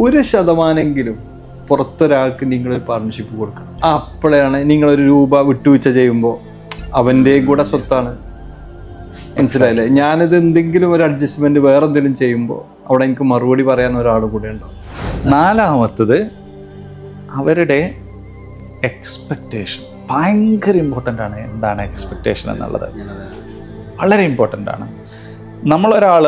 1% പുറത്തൊരാൾക്ക് നിങ്ങളൊരു പാർട്ണർഷിപ്പ് കൊടുക്കണം. അപ്പോഴാണ് നിങ്ങളൊരു രൂപ വിട്ടുവീഴ്ച ചെയ്യുമ്പോൾ അവൻ്റെയും കൂടെ സ്വത്താണ്. മനസ്സിലായില്ലേ? ഞാനിത് എന്തെങ്കിലും ഒരു അഡ്ജസ്റ്റ്മെന്റ് വേറെ എന്തെങ്കിലും ചെയ്യുമ്പോൾ അവിടെ എനിക്ക് മറുപടി പറയാൻ ഒരാൾ കൂടെ ഉണ്ടാവും. 4ാമത്തത് അവരുടെ എക്സ്പെക്റ്റേഷൻ ഭയങ്കര ഇമ്പോർട്ടൻ്റ് ആണ്. എന്താണ് എക്സ്പെക്റ്റേഷൻ എന്നുള്ളത്? വളരെ ഇമ്പോർട്ടൻ്റ് ആണ്. നമ്മളൊരാൾ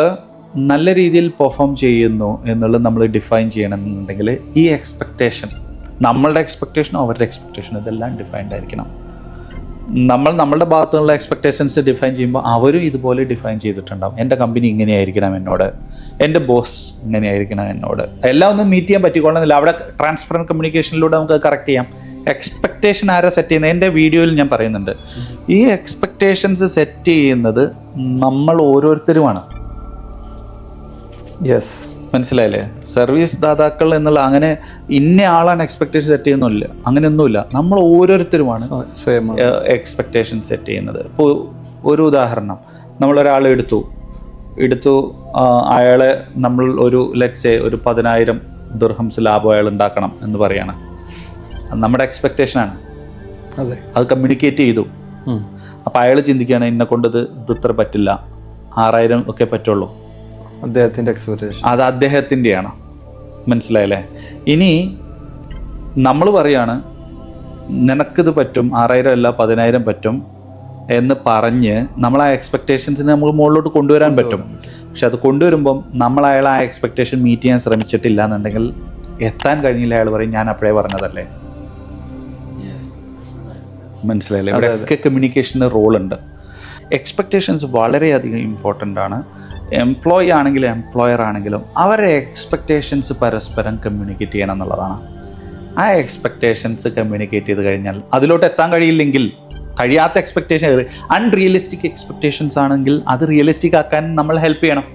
നല്ല രീതിയിൽ പെർഫോം ചെയ്യുന്നു എന്നുള്ളത് നമ്മൾ ഡിഫൈൻ ചെയ്യണമെന്നുണ്ടെങ്കിൽ ഈ എക്സ്പെക്റ്റേഷൻ, നമ്മളുടെ എക്സ്പെക്റ്റേഷനും അവരുടെ എക്സ്പെക്റ്റേഷനും ഇതെല്ലാം ഡിഫൈൻഡ് ആയിരിക്കണം. നമ്മളുടെ ഭാഗത്തു നിന്നുള്ള എക്സ്പെക്റ്റേഷൻസ് ഡിഫൈൻ ചെയ്യുമ്പോൾ അവരും ഇതുപോലെ ഡിഫൈൻ ചെയ്തിട്ടുണ്ടാവും. എൻ്റെ കമ്പനി ഇങ്ങനെയായിരിക്കണം എന്നോട്, എൻ്റെ ബോസ് ഇങ്ങനെയായിരിക്കണം എന്നോട്. എല്ലാം ഒന്നും മീറ്റ് ചെയ്യാൻ പറ്റിക്കൊള്ളുന്നില്ല. അവിടെ ട്രാൻസ്പെറൻറ്റ് കമ്മ്യൂണിക്കേഷനിലൂടെ നമുക്ക് കറക്റ്റ് ചെയ്യാം. എക്സ്പെക്റ്റേഷൻ ആരാ സെറ്റ് ചെയ്യുന്നത്? എൻ്റെ വീഡിയോയിൽ ഞാൻ പറയുന്നുണ്ട്. ഈ എക്സ്പെക്റ്റേഷൻസ് സെറ്റ് ചെയ്യുന്നത് നമ്മൾ ഓരോരുത്തരുമാണ്. യെസ്, മനസ്സിലായില്ലേ? സർവീസ് ദാതാക്കൾ എന്നുള്ള അങ്ങനെ ഇന്ന ആളാണ് എക്സ്പെക്റ്റേഷൻ സെറ്റ് ചെയ്യുന്നില്ല, അങ്ങനെയൊന്നുമില്ല. നമ്മൾ ഓരോരുത്തരുമാണ് സ്വയം എക്സ്പെക്റ്റേഷൻ സെറ്റ് ചെയ്യുന്നത്. ഇപ്പോൾ ഒരു ഉദാഹരണം, നമ്മളൊരാളെ എടുത്തു, അയാളെ നമ്മൾ ഒരു ലെറ്റ്സ് ഒരു 10,000 ദിർഹംസ് ലാഭം അയാൾ ഉണ്ടാക്കണം എന്ന് പറയാണ്. നമ്മുടെ എക്സ്പെക്റ്റേഷനാണ്. അതെ, അത് കമ്മ്യൂണിക്കേറ്റ് ചെയ്തു. അപ്പം അയാൾ ചിന്തിക്കുകയാണ് എന്നെ കൊണ്ട് ഇത് ഇത്ര പറ്റില്ല, 6,000 ഒക്കെ പറ്റുള്ളൂ. അദ്ദേഹത്തിൻ്റെ എക്സ്പെക്റ്റേഷൻ അത് അദ്ദേഹത്തിൻ്റെയാണ്. മനസ്സിലായില്ലേ? ഇനി നമ്മൾ പറയാണ് നിനക്കിത് പറ്റും, 6,000 അല്ല 10,000 പറ്റും എന്ന് പറഞ്ഞ് നമ്മൾ ആ എക്സ്പെക്റ്റേഷൻസിനെ നമുക്ക് മുകളിലോട്ട് കൊണ്ടുവരാൻ പറ്റും. പക്ഷെ അത് കൊണ്ടുവരുമ്പം നമ്മൾ അയാൾ ആ എക്സ്പെക്റ്റേഷൻ മീറ്റ് ചെയ്യാൻ ശ്രമിച്ചിട്ടില്ല എന്നുണ്ടെങ്കിൽ എത്താൻ കഴിഞ്ഞില്ല. അയാൾ പറയും ഞാൻ അപ്പോഴേ പറഞ്ഞതല്ലേ. മനസ്സിലായില്ലേ? ഇവിടെയൊക്കെ കമ്മ്യൂണിക്കേഷന് റോളുണ്ട്. എക്സ്പെക്റ്റേഷൻസ് വളരെയധികം ഇമ്പോർട്ടൻ്റ് ആണ്. എംപ്ലോയി ആണെങ്കിലും എംപ്ലോയർ ആണെങ്കിലും അവരുടെ എക്സ്പെക്റ്റേഷൻസ് പരസ്പരം കമ്മ്യൂണിക്കേറ്റ് ചെയ്യണം എന്നുള്ളതാണ്. ആ എക്സ്പെക്റ്റേഷൻസ് കമ്മ്യൂണിക്കേറ്റ് ചെയ്ത് കഴിഞ്ഞാൽ അതിലോട്ട് എത്താൻ കഴിയില്ലെങ്കിൽ, കഴിയാത്ത എക്സ്പെക്റ്റേഷൻ, അൺറിയലിസ്റ്റിക് എക്സ്പെക്റ്റേഷൻസ് ആണെങ്കിൽ അത് റിയലിസ്റ്റിക് ആക്കാൻ നമ്മൾ ഹെൽപ്പ് ചെയ്യണം.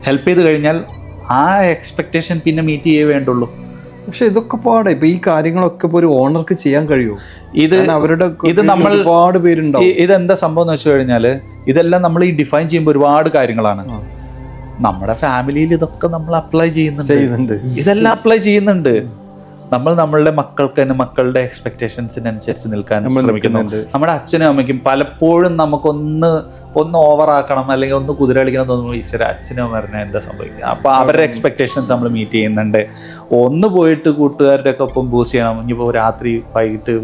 ഹെൽപ്പ് ചെയ്ത് കഴിഞ്ഞാൽ ആ എക്സ്പെക്റ്റേഷൻ പിന്നെ മീറ്റ് ചെയ്യേ വേണ്ടുള്ളൂ. പക്ഷെ ഇതൊക്കെ പാടെ ഇപ്പൊ ഈ കാര്യങ്ങളൊക്കെ ഇപ്പൊ ഒരു ഓണർക്ക് ചെയ്യാൻ കഴിയുമോ? ഇത് നമ്മൾ ഒരുപാട് പേരുണ്ടാവും. ഇതെന്താ സംഭവം എന്ന് വെച്ച് കഴിഞ്ഞാൽ ഇതെല്ലാം നമ്മൾ ഈ ഡിഫൈൻ ചെയ്യുമ്പോൾ ഒരുപാട് കാര്യങ്ങളാണ്. നമ്മുടെ ഫാമിലിയിൽ ഇതൊക്കെ നമ്മൾ അപ്ലൈ ചെയ്യുന്നുണ്ട്. ഇതെല്ലാം അപ്ലൈ ചെയ്യുന്നുണ്ട്. നമ്മൾ നമ്മളുടെ മക്കൾക്ക് തന്നെ മക്കളുടെ എക്സ്പെക്റ്റേഷൻസിനനുസരിച്ച് നിൽക്കാൻ ശ്രമിക്കുന്നുണ്ട്. നമ്മുടെ അച്ഛനും അമ്മയ്ക്കും പലപ്പോഴും നമുക്കൊന്ന് ഓവറാക്കണം അല്ലെങ്കിൽ ഒന്ന് കുതിര കളിക്കണം തോന്നുമ്പോൾ ഈശ്വര അച്ഛനും പറഞ്ഞാൽ എന്താ സംഭവിക്കുക. അപ്പോൾ അവരുടെ എക്സ്പെക്റ്റേഷൻസ് നമ്മൾ മീറ്റ് ചെയ്യുന്നുണ്ട്. ഒന്ന് പോയിട്ട് കൂട്ടുകാരുടെ ഒക്കെ ഒപ്പം ബൂസ്റ്റ് ചെയ്യണം. ഇനിയിപ്പോൾ രാത്രി വൈകിട്ട്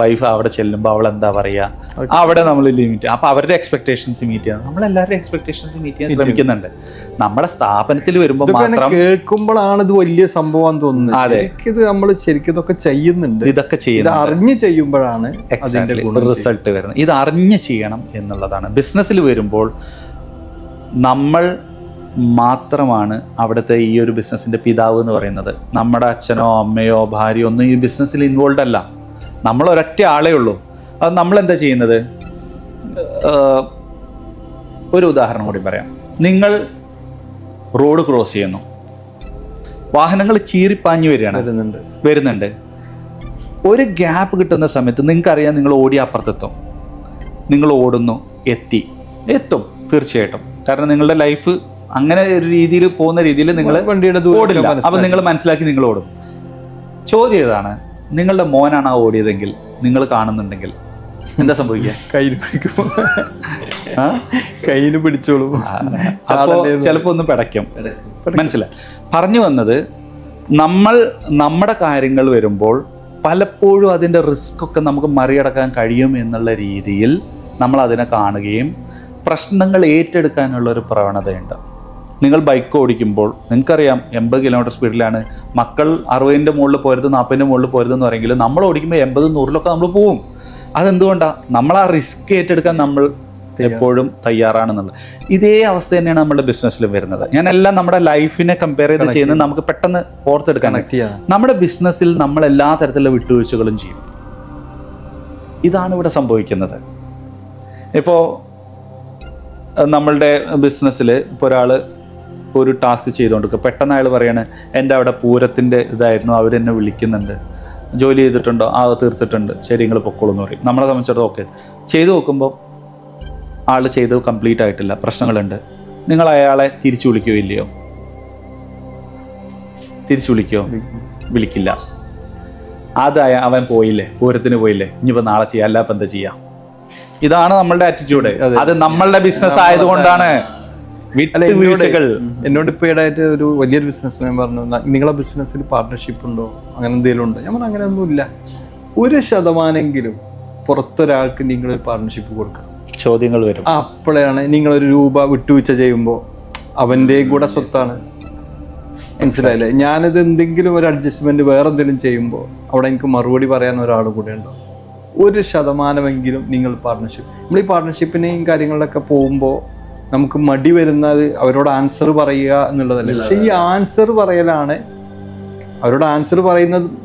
വൈഫ് അവിടെ ചെല്ലുമ്പോൾ അവൾ എന്താ പറയുക, അവിടെ നമ്മൾ ലിമിറ്റ്. അപ്പോൾ അവരുടെ എക്സ്പെക്റ്റേഷൻസ് മീറ്റ് ചെയ്യണം. നമ്മളെല്ലാവരുടെ എക്സ്പെക്റ്റേഷൻസ് മീറ്റ് ചെയ്യാൻ ശ്രമിക്കുന്നുണ്ട്. നമ്മുടെ സ്ഥാപനത്തിൽ വരുമ്പോൾ മാത്രം കേൾക്കുമ്പോഴാണ് ഇത് വലിയ സംഭവം തോന്നുന്നത്. അതെ, ഇത് നമ്മൾ ശരിക്കും ഇതൊക്കെ ചെയ്യുന്നുണ്ട്. ഇതൊക്കെ ചെയ്യുന്നത് അറിഞ്ഞ് ചെയ്യുമ്പോഴാണ് റിസൾട്ട് വരുന്നത്. ഇത് അറിഞ്ഞ് ചെയ്യണം എന്നുള്ളതാണ്. ബിസിനസ്സിൽ വരുമ്പോൾ നമ്മൾ മാത്രമാണ് അവിടുത്തെ ഈ ഒരു ബിസിനസ്സിന്റെ പിതാവ് എന്ന് പറയുന്നത്. നമ്മുടെ അച്ഛനോ അമ്മയോ ഭാര്യയോ ഒന്നും ഈ ബിസിനസ്സിൽ ഇൻവോൾവ് അല്ല. നമ്മൾ ഒരൊറ്റ ആളേ ഉള്ളൂ. അത് നമ്മളെന്താ ചെയ്യുന്നത്? ഒരു ഉദാഹരണം കൂടി പറയാം. നിങ്ങൾ റോഡ് ക്രോസ് ചെയ്യുന്നു, വാഹനങ്ങൾ ചീറിപ്പാഞ്ഞു വരുന്നുണ്ട്. ഒരു ഗ്യാപ്പ് കിട്ടുന്ന സമയത്ത് നിങ്ങൾക്കറിയാം നിങ്ങൾ ഓടി അപ്പുറത്തെത്തും. നിങ്ങൾ ഓടുന്നു, എത്തും തീർച്ചയായിട്ടും. കാരണം നിങ്ങളുടെ ലൈഫ് അങ്ങനെ ഒരു രീതിയിൽ പോകുന്ന രീതിയിൽ നിങ്ങൾ വണ്ടിയുടെ ഓടില്ല. അപ്പം നിങ്ങൾ മനസ്സിലാക്കി നിങ്ങൾ ഓടും. ചോദ്യം ഇതാണ്, നിങ്ങളുടെ മോനാണ് ആ ഓടിയതെങ്കിൽ നിങ്ങൾ കാണുന്നുണ്ടെങ്കിൽ എന്താ സംഭവിക്കുക? കയ്യില് പിടിച്ചോളൂ. ചിലപ്പോൾ ഒന്ന് പിടയ്ക്കും. മനസ്സിലായി? പറഞ്ഞു വന്നത്, നമ്മുടെ കാര്യങ്ങൾ വരുമ്പോൾ പലപ്പോഴും അതിൻ്റെ റിസ്ക് ഒക്കെ നമുക്ക് മറികടക്കാൻ കഴിയും എന്നുള്ള രീതിയിൽ നമ്മൾ അതിനെ കാണുകയും പ്രശ്നങ്ങൾ ഏറ്റെടുക്കാനുള്ള ഒരു പ്രവണതയുണ്ട്. നിങ്ങൾ ബൈക്ക് ഓടിക്കുമ്പോൾ നിങ്ങൾക്കറിയാം 80 കിലോമീറ്റർ സ്പീഡിലാണ്, മക്കൾ 60-ന്റെ മുകളിൽ പോരുത്, 40-ന്റെ മുകളിൽ പോരുതെന്ന് പറയുമെങ്കിൽ നമ്മൾ ഓടിക്കുമ്പോൾ 80-100-ലൊക്കെ നമ്മൾ പോവും. അതെന്തുകൊണ്ടാണ്? നമ്മൾ ആ റിസ്ക് ഏറ്റെടുക്കാൻ നമ്മൾ എപ്പോഴും തയ്യാറാണെന്നുള്ളത്. ഇതേ അവസ്ഥ തന്നെയാണ് നമ്മുടെ ബിസിനസ്സിലും വരുന്നത്. ഞാനെല്ലാം നമ്മുടെ ലൈഫിനെ കമ്പയർ ചെയ്ത് ചെയ്യുന്നത് നമുക്ക് പെട്ടെന്ന് ഓർത്തെടുക്കാൻ. നമ്മുടെ ബിസിനസ്സിൽ നമ്മൾ എല്ലാ തരത്തിലുള്ള വിട്ടുവീഴ്ചകളും ചെയ്യും. ഇതാണ് ഇവിടെ സംഭവിക്കുന്നത്. ഇപ്പോൾ നമ്മളുടെ ബിസിനസ്സിൽ ഇപ്പോൾ ഒരാൾ ഒരു ടാസ്ക് ചെയ്തുകൊണ്ടിരിക്കുക, പെട്ടെന്ന് അയാൾ പറയാണ് എൻ്റെ അവിടെ പൂരത്തിൻ്റെ ഇതായിരുന്നു, അവരെന്നെ വിളിക്കുന്നുണ്ട്, ജോലി ചെയ്തിട്ടുണ്ടോ? ആ തീർത്തിട്ടുണ്ട്, ശരി നിങ്ങൾ പൊക്കോളൂ എന്ന് പറയും. നമ്മളെ സംബന്ധിച്ചിടത്തോളം ഓക്കെ. ചെയ്തു നോക്കുമ്പോൾ ആൾ ചെയ്ത് കംപ്ലീറ്റ് ആയിട്ടില്ല, പ്രശ്നങ്ങളുണ്ട്. നിങ്ങൾ അയാളെ തിരിച്ചു വിളിക്കുകയോ ഇല്ലയോ? തിരിച്ചു വിളിക്കോ? വിളിക്കില്ല. അതായ അവൻ പോയില്ലേ, പൂരത്തിന് പോയില്ലേ, ഇനിയിപ്പോൾ നാളെ ചെയ്യാം, അല്ല ഇപ്പം എന്താ ചെയ്യാം. ഇതാണ് നമ്മളുടെ ആറ്റിറ്റ്യൂഡ്. അത് നമ്മളുടെ ബിസിനസ് ആയതുകൊണ്ടാണ് വീഴ്ചകൾ. എന്നോട് ഇപ്പോൾ ഈടായിട്ട് ഒരു വലിയൊരു ബിസിനസ്മാൻ പറഞ്ഞു, നിങ്ങളെ ബിസിനസ്സിൽ പാർട്ട്ണർഷിപ്പ് ഉണ്ടോ, അങ്ങനെ എന്തെങ്കിലും ഉണ്ടോ? ഞാൻ പറഞ്ഞു അങ്ങനെയൊന്നുമില്ല. 1% പുറത്തൊരാൾക്ക് നിങ്ങൾ പാർട്ട്ണർഷിപ്പ് കൊടുക്കണം. ചോദ്യങ്ങൾ വരും. അപ്പോഴാണ് നിങ്ങളൊരു രൂപ വിട്ടുവീഴ്ച ചെയ്യുമ്പോൾ അവൻ്റെ കൂടെ സ്വത്താണ്. മനസ്സിലായില്ലേ? ഞാനിത് എന്തെങ്കിലും ഒരു അഡ്ജസ്റ്റ്മെന്റ് വേറെ എന്തെങ്കിലും ചെയ്യുമ്പോൾ അവിടെ എനിക്ക് മറുപടി പറയാൻ ഒരാൾ കൂടെ ഉണ്ടാവും. 1% നിങ്ങൾ പാർട്ട്ണർഷിപ്പ്, നമ്മൾ ഈ പാർട്ട്ണർഷിപ്പിനെയും കാര്യങ്ങളിലൊക്കെ പോകുമ്പോൾ നമുക്ക് മടി വരുന്നത് അവരോട് ആൻസർ പറയുക എന്നുള്ളതല്ല. പക്ഷെ ഈ ആൻസർ പറയലാണ്, അവരോട് ആൻസർ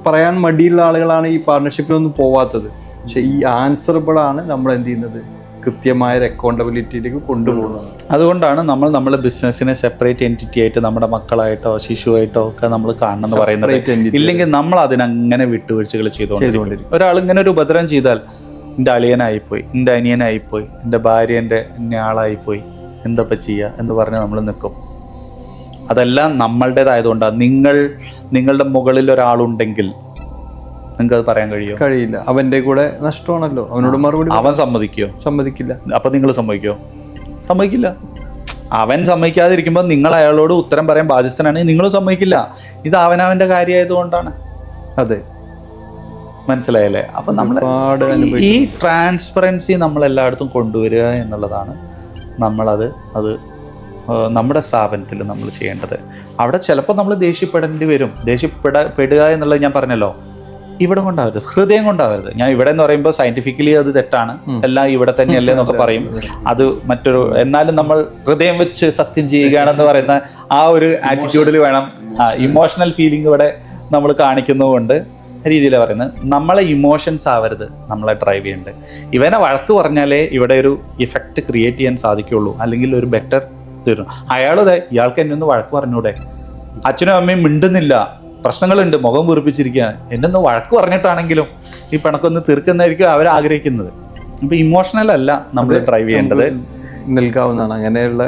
പറയാൻ മടിയുള്ള ആളുകളാണ് ഈ പാർട്ട്ണർഷിപ്പിലൊന്നും പോവാത്തത്. പക്ഷെ ഈ ആൻസറബിളാണ് നമ്മൾ എന്ത് ചെയ്യുന്നത്, കൃത്യമായ ഒരു അക്കൗണ്ടബിലിറ്റിയിലേക്ക് കൊണ്ടുപോകുന്നത്. അതുകൊണ്ടാണ് നമ്മുടെ ബിസിനസ്സിനെ സെപ്പറേറ്റ് എൻറ്റിറ്റി ആയിട്ട് നമ്മുടെ മക്കളായിട്ടോ ശിശുവായിട്ടോ ഒക്കെ നമ്മൾ കാണണമെന്ന് പറയുന്നത്. ഇല്ലെങ്കിൽ നമ്മൾ അതിനങ്ങനെ വിട്ടുവീഴ്ചകൾ ചെയ്തുകൊണ്ടിരിക്കും. ഒരാൾ ഇങ്ങനെ ഒരു ഉപദ്രവം ചെയ്താൽ എൻ്റെ അളിയനായിപ്പോയി, എൻ്റെ അനിയനായിപ്പോയി, എൻ്റെ ഭാര്യ എൻ്റെ ആളായിപ്പോയി, എന്തപ്പം ചെയ്യുക എന്ന് പറഞ്ഞ് നമ്മൾ നിൽക്കും. അതെല്ലാം നമ്മളുടേതായതുകൊണ്ടാണ്. നിങ്ങളുടെ മുകളിൽ ഒരാളുണ്ടെങ്കിൽ നിങ്ങൾക്ക് അത് പറയാൻ കഴിയില്ല. അവന്റെ കൂടെ നഷ്ടമാണല്ലോ. അവനോട് മറുപടി അവൻ സമ്മതിക്കില്ല. അപ്പൊ നിങ്ങൾ സമ്മതിക്കില്ല. അവൻ സമ്മതിക്കാതിരിക്കുമ്പോൾ നിങ്ങൾ അയാളോട് ഉത്തരം പറയാൻ ബാധ്യസ്ഥനാണെങ്കിൽ നിങ്ങളും സമ്മതിക്കില്ല. ഇത് അവനവന്റെ കാര്യമായതുകൊണ്ടാണ്. അതെ, മനസ്സിലായല്ലേ? അപ്പൊ നമ്മൾ ഈ ട്രാൻസ്പെറൻസി നമ്മൾ എല്ലായിടത്തും കൊണ്ടുവരിക എന്നുള്ളതാണ് നമ്മളത് നമ്മുടെ സ്ഥാപനത്തിൽ നമ്മൾ ചെയ്യേണ്ടത്. അവിടെ ചിലപ്പോൾ നമ്മൾ ദേഷ്യപ്പെടേണ്ടി വരും. ദേഷ്യപ്പെടുക എന്നുള്ളത് ഞാൻ പറഞ്ഞല്ലോ, ഇവിടെ കൊണ്ടാവരുത്, ഹൃദയം കൊണ്ടാവരുത്. ഞാൻ ഇവിടെ എന്ന് പറയുമ്പോൾ സയന്റിഫിക്കലി അത് തെറ്റാണ്, എല്ലാം ഇവിടെ തന്നെയല്ലേ എന്നൊക്കെ പറയും. അത് മറ്റൊരു, എന്നാലും നമ്മൾ ഹൃദയം വെച്ച് സത്യം ചെയ്യുകയാണെന്ന് പറയുന്ന ആ ഒരു ആറ്റിറ്റ്യൂഡിൽ വേണം. ഇമോഷണൽ ഫീലിംഗ് ഇവിടെ നമ്മൾ കാണിക്കുന്നതുകൊണ്ട് രീതിയിലാണ് പറയുന്നത്. നമ്മളെ ഇമോഷൻസ് ആവരുത് നമ്മളെ ഡ്രൈവ് ചെയ്യേണ്ടത്. ഇവനെ വഴക്ക് പറഞ്ഞാലേ ഇവിടെ ഒരു ഇഫക്റ്റ് ക്രിയേറ്റ് ചെയ്യാൻ സാധിക്കുള്ളൂ, അല്ലെങ്കിൽ ഒരു ബെറ്റർ തരും. അയാളതെ ഇയാൾക്ക് എന്നെ ഒന്ന് വഴക്ക് പറഞ്ഞൂടെ, അച്ഛനും അമ്മയും മിണ്ടുന്നില്ല, പ്രശ്നങ്ങളുണ്ട്, മുഖം വീർപ്പിച്ചിരിക്കുകയാണ്, എന്നെ ഒന്ന് വഴക്ക് പറഞ്ഞിട്ടാണെങ്കിലും ഈ പിണക്കൊന്ന് തീർക്കുന്നതായിരിക്കും അവർ ആഗ്രഹിക്കുന്നത്. അപ്പൊ ഇമോഷണൽ അല്ല നമ്മൾ ഡ്രൈവ് ചെയ്യേണ്ടത്, നൽകാവുന്നതാണ്. അങ്ങനെയുള്ള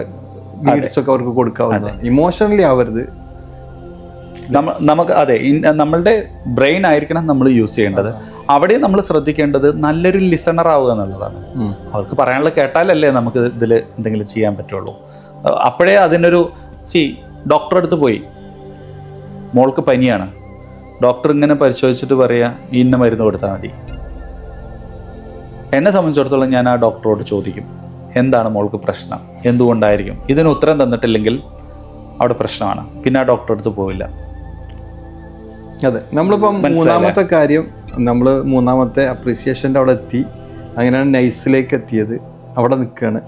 നീഡ്സ് ഒക്കെ അവർക്ക് കൊടുക്കാവുന്നതാണ്. ഇമോഷണലി ആവരുത്. നമുക്ക് അതെ, നമ്മളുടെ ബ്രെയിൻ ആയിരിക്കണം നമ്മൾ യൂസ് ചെയ്യേണ്ടത്. അവിടെ നമ്മൾ ശ്രദ്ധിക്കേണ്ടത് നല്ലൊരു ലിസണർ ആവുക എന്നുള്ളതാണ്. അവർക്ക് പറയാനുള്ള കേട്ടാലല്ലേ നമുക്ക് ഇതിൽ എന്തെങ്കിലും ചെയ്യാൻ പറ്റുള്ളൂ. അപ്പോഴേ അതിനൊരു ഡോക്ടറെ അടുത്ത് പോയി, മോൾക്ക് പനിയാണ്, ഡോക്ടർ ഇങ്ങനെ പരിശോധിച്ചിട്ട് പറയുക ഇന്ന മരുന്ന് കൊടുത്താൽ മതി. എന്നെ സംബന്ധിച്ചിടത്തോളം ഞാൻ ആ ഡോക്ടറോട് ചോദിക്കും, എന്താണ് മോൾക്ക് പ്രശ്നം, എന്തുകൊണ്ടായിരിക്കും? ഇതിന് ഉത്തരം തന്നിട്ടില്ലെങ്കിൽ അവിടെ പ്രശ്നമാണ്, പിന്നെ ആ ഡോക്ടറെ അടുത്ത് പോവില്ല. അതെ, നമ്മളിപ്പം മൂന്നാമത്തെ കാര്യം, നമ്മൾ മൂന്നാമത്തെ അപ്രീസിയേഷൻ്റെ അവിടെ എത്തി, അങ്ങനെയാണ് നൈസിലേക്ക് എത്തിയത്. അവിടെ നിൽക്കുകയാണ്.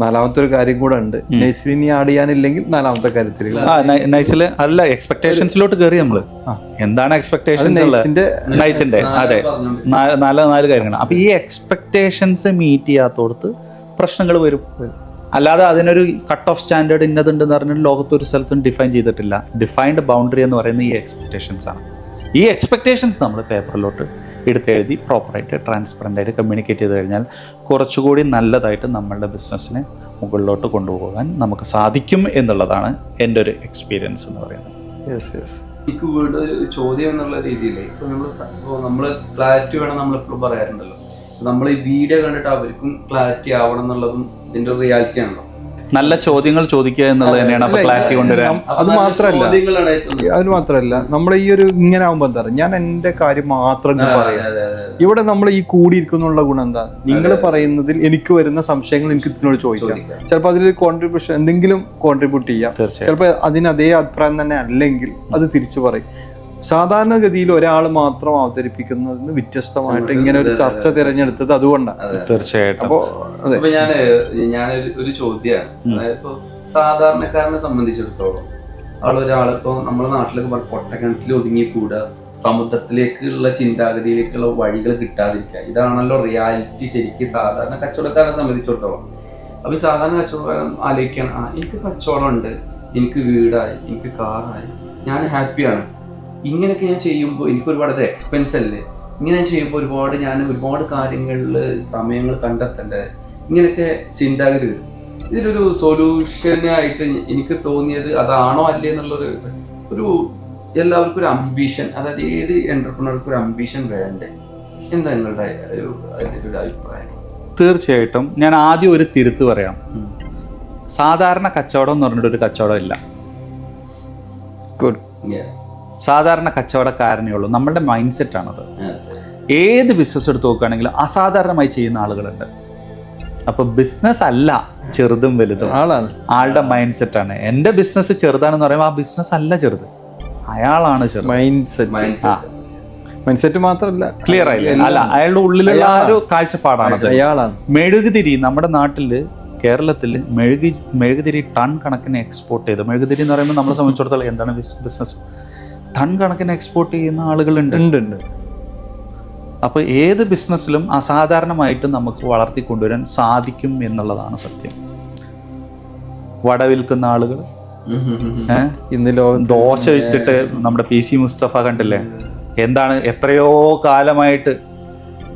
നാലാമത്തെ ഒരു കാര്യം കൂടെ ഉണ്ട്. നൈസിൽ ഇനി ആഡ് ചെയ്യാനില്ലെങ്കിൽ നാലാമത്തെ കാര്യത്തിൽ നൈസിൽ അല്ല, എക്സ്പെക്ടേഷൻസിലോട്ട് കയറി. നമ്മൾ എന്താണ് എക്സ്പെക്ടേഷൻസ് നൈസിന്റെ? അതെ, നാല് കാര്യങ്ങളാണ്. അപ്പൊ ഈ എക്സ്പെക്ടേഷൻസ് മീറ്റ് ചെയ്യാത്തോടത്ത് പ്രശ്നങ്ങൾ വരും. അല്ലാതെ അതിനൊരു കട്ട് ഓഫ് സ്റ്റാൻഡേർഡ് ഇന്നതുണ്ടെന്ന് പറഞ്ഞാൽ ലോകത്തൊരു സ്ഥലത്തും ഡിഫൈൻ ചെയ്തിട്ടില്ല. ഡിഫൈൻഡ് ബൗണ്ടറി എന്ന് പറയുന്നത് ഈ എക്സ്പെക്ടേഷൻസ് ആണ്. ഈ എക്സ്പെക്ടേഷൻസ് നമ്മൾ പേപ്പറിലോട്ട് എടുത്തെഴുതി പ്രോപ്പറായിട്ട് ട്രാൻസ്പെറൻ്റ് ആയിട്ട് കമ്മ്യൂണിക്കേറ്റ് ചെയ്ത് കഴിഞ്ഞാൽ കുറച്ചുകൂടി നല്ലതായിട്ട് നമ്മളുടെ ബിസിനസ്സിനെ മുകളിലോട്ട് കൊണ്ടുപോകാൻ നമുക്ക് സാധിക്കും എന്നുള്ളതാണ് എൻ്റെ ഒരു എക്സ്പീരിയൻസ് എന്ന് പറയുന്നത്. എനിക്ക് വീണ്ടും ഒരു ചോദ്യം എന്നുള്ള രീതിയിൽ ഇപ്പോൾ നമ്മൾ ക്ലാരിറ്റി വേണം നമ്മളെപ്പോഴും പറയാറുണ്ടല്ലോ. നമ്മൾ ഈ വീഡിയോ കണ്ടിട്ട് അവർക്കും ക്ലാരിറ്റി ആവണം എന്നുള്ളതും ഇതിൻ്റെ ഒരു റിയാലിറ്റി ആണല്ലോ. നല്ല ചോദ്യങ്ങൾ ചോദിക്കുക എന്നുള്ളത് തന്നെയാണ് അപ്പോൾ ക്ലാരിറ്റി കൊണ്ടുവരാൻ. അത് മാത്രമല്ല നമ്മൾ ഈ ഒരു ഇങ്ങനെ ആവുമ്പോൾ എന്താ പറയുക, ഞാൻ എൻ്റെ കാര്യം മാത്രം പറയാം. ഇവിടെ നമ്മൾ ഈ കൂടിയിരിക്കുന്നുള്ള ഗുണം എന്താ, നിങ്ങൾ പറയുന്നതിൽ എനിക്ക് വരുന്ന സംശയങ്ങൾ എനിക്ക് ഇതിനോട് ചോദിക്കാം. ചിലപ്പോൾ അതിൽ കോൺട്രിബ്യൂഷൻ എന്തെങ്കിലും കോൺട്രിബ്യൂട്ട് ചെയ്യാം. ചിലപ്പോൾ അതിന് അതേ അഭിപ്രായം തന്നെ അല്ലെങ്കിൽ അത് തിരിച്ചു പറയും. സാധാരണഗതിയിൽ ഒരാൾ മാത്രം അവതരിപ്പിക്കുന്നതിന് വ്യത്യസ്തമായിട്ട് ഇങ്ങനെ ഒരു ചർച്ച തിരഞ്ഞെടുത്തത് അതുകൊണ്ടാണ്. തീർച്ചയായിട്ടും. അപ്പൊ ഞാനൊരു ചോദ്യമാണ്, അതായത് ഇപ്പൊ സാധാരണക്കാരനെ സംബന്ധിച്ചിടത്തോളം ഒരാളിപ്പോ നമ്മുടെ നാട്ടിലൊക്കെ പൊട്ടക്കിണറ്റിൽ ഒതുങ്ങിക്കൂടുക, സമുദ്രത്തിലേക്കുള്ള ചിന്താഗതിയിലേക്കുള്ള വഴികൾ കിട്ടാതിരിക്കുക, ഇതാണല്ലോ റിയാലിറ്റി ശരിക്കും സാധാരണ കച്ചവടക്കാരനെ സംബന്ധിച്ചിടത്തോളം. അപ്പൊ ഈ സാധാരണ കച്ചവടക്കാരൻ ആലോചിക്കുകയാണ്, എനിക്ക് കച്ചവടം ഉണ്ട്, എനിക്ക് വീടായി, എനിക്ക് കാറായി, ഞാൻ ഹാപ്പിയാണ്, ഇങ്ങനെയൊക്കെ ഞാൻ ചെയ്യുമ്പോൾ എനിക്ക് ഒരുപാട് എക്സ്പെൻസ് അല്ലേ, ഇങ്ങനെ ചെയ്യുമ്പോൾ ഒരുപാട് കാര്യങ്ങളിൽ സമയങ്ങൾ കണ്ടെത്തണ്ടേ, ഇങ്ങനെയൊക്കെ ചിന്താഗതി വരും. ഇതിലൊരു സൊല്യൂഷനായിട്ട് എനിക്ക് തോന്നിയത് അതാണോ അല്ലേ എന്നുള്ളൊരു എല്ലാവർക്കും ഒരു അംബീഷൻ, അതായത് ഏത് എന്റർപ്രണർക്കും ഒരു അംബീഷൻ വേണ്ടേ? എന്താ നിങ്ങളുടെ അതിൻ്റെ ഒരു അഭിപ്രായം? തീർച്ചയായിട്ടും ഞാൻ ആദ്യം ഒരു തിരുത്ത് പറയാം. സാധാരണ കച്ചവടം എന്ന് പറഞ്ഞിട്ടൊരു കച്ചവടം ഇല്ല. ഗുഡ്. സാധാരണ കച്ചവടക്കാരനേ ഉള്ളൂ. നമ്മളുടെ മൈൻഡ് സെറ്റാണത്. ഏത് ബിസിനസ് എടുത്ത് നോക്കുകയാണെങ്കിലും അസാധാരണമായി ചെയ്യുന്ന ആളുകളുണ്ട്. അപ്പൊ ബിസിനസ് അല്ല ചെറുതും വലുതും, ആളുടെ മൈൻഡ് സെറ്റാണ്. എൻ്റെ ബിസിനസ് ചെറുതാണെന്ന് പറയുമ്പോൾ ആ ബിസിനസ് അല്ല ചെറുത്, അയാളാണ് ചെറുത്. മൈൻഡ് സെറ്റ് മാത്രമല്ല, ക്ലിയർ ആയില്ലേ? അല്ല, അയാളുടെ ഉള്ളിലുള്ള ആ ഒരു കാഴ്ചപ്പാടാണത്. മെഴുകുതിരി നമ്മുടെ നാട്ടില് കേരളത്തിൽ മെഴുകുതിരി ടൺ കണക്കിന് എക്സ്പോർട്ട് ചെയ്ത്, മെഴുകുതിരി എന്ന് പറയുമ്പോൾ നമ്മളെ സംബന്ധിച്ചിടത്തോളം എന്താണ് ബിസിനസ്, ടൺ കണക്കിന് എക്സ്പോർട്ട് ചെയ്യുന്ന ആളുകളുണ്ട്. അപ്പോൾ ഏത് ബിസിനസ്സിലും അസാധാരണമായിട്ട് നമുക്ക് വളർത്തിക്കൊണ്ടുവരാൻ സാധിക്കും എന്നുള്ളതാണ് സത്യം. വട വിൽക്കുന്ന ആളുകൾ, ഇന്ന് ദോശ വിറ്റിട്ട് നമ്മുടെ PC മുസ്തഫ കണ്ടില്ലേ, എന്താണ് എത്രയോ കാലമായിട്ട്,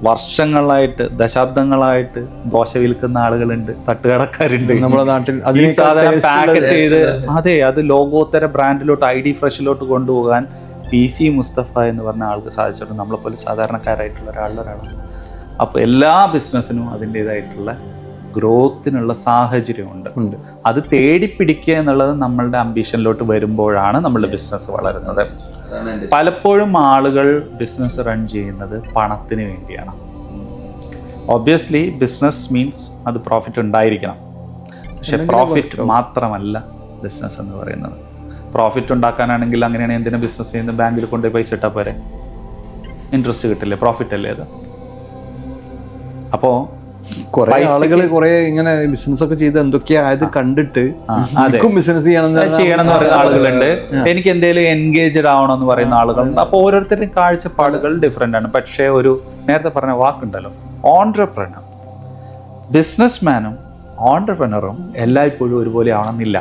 വർഷങ്ങളായിട്ട്, ദശാബ്ദങ്ങളായിട്ട് ദോശ വിൽക്കുന്ന ആളുകളുണ്ട്, തട്ടുകടക്കാരുണ്ട് നമ്മുടെ നാട്ടിൽ. ഈ സാധനം പാക്കറ്റ് ചെയ്ത്, അതെ, അത് ലോകോത്തര ബ്രാൻഡിലോട്ട് ID ഫ്രഷിലോട്ട് കൊണ്ടുപോകാൻ PC മുസ്തഫ എന്ന് പറഞ്ഞ ആൾക്ക് സാധിച്ചിട്ടുണ്ട്. നമ്മളെപ്പോലെ സാധാരണക്കാരായിട്ടുള്ള ഒരാളാണ്. അപ്പോൾ എല്ലാ ബിസിനസ്സിനും അതിൻ്റെതായിട്ടുള്ള ഗ്രോത്തിനുള്ള സാഹചര്യമുണ്ട്. അത് തേടിപ്പിടിക്കുക എന്നുള്ളത് നമ്മളുടെ അംബീഷനിലോട്ട് വരുമ്പോഴാണ് നമ്മളുടെ ബിസിനസ് വളരുന്നത്. പലപ്പോഴും ആളുകൾ ബിസിനസ് റൺ ചെയ്യുന്നത് പണത്തിന് വേണ്ടിയാണ്. ഒബ്വിയസ്ലി ബിസിനസ് മീൻസ് അത് പ്രോഫിറ്റ് ഉണ്ടായിരിക്കണം. പക്ഷെ പ്രോഫിറ്റ് മാത്രമല്ല ബിസിനസ് എന്ന് പറയുന്നത്. പ്രോഫിറ്റ് ഉണ്ടാക്കാനാണെങ്കിൽ അങ്ങനെയാണ് എന്തിനാ ബിസിനസ് ചെയ്യുന്നത്? ബാങ്കിൽ കൊണ്ടുപോയി പൈസ ഇട്ടാൽ പോരെ, ഇൻട്രസ്റ്റ് കിട്ടില്ലേ, പ്രോഫിറ്റ് അല്ലേ അത്. അപ്പോൾ കുറെ ആളുകൾ കുറെ ഇങ്ങനെ ബിസിനസ് ഒക്കെ ചെയ്ത് എന്തൊക്കെയാ ആയത് കണ്ടിട്ട് ബിസിനസ് ചെയ്യണം എന്ന് പറയുന്ന ആളുകളുണ്ട്. എനിക്ക് എന്തെങ്കിലും എൻഗേജ്ഡ് ആവണമെന്ന് പറയുന്ന ആളുകളുണ്ട്. അപ്പോൾ ഓരോരുത്തരുടെയും കാഴ്ചപ്പാടുകൾ ഡിഫറെൻ്റ് ആണ്. പക്ഷേ ഒരു നേരത്തെ പറഞ്ഞ വാക്കുണ്ടല്ലോ, ഓൺട്രപ്രണർ, ബിസിനസ് മാനും ഓൺട്രപ്രണറും എല്ലായ്പ്പോഴും ഒരുപോലെ ആവണമെന്നില്ല.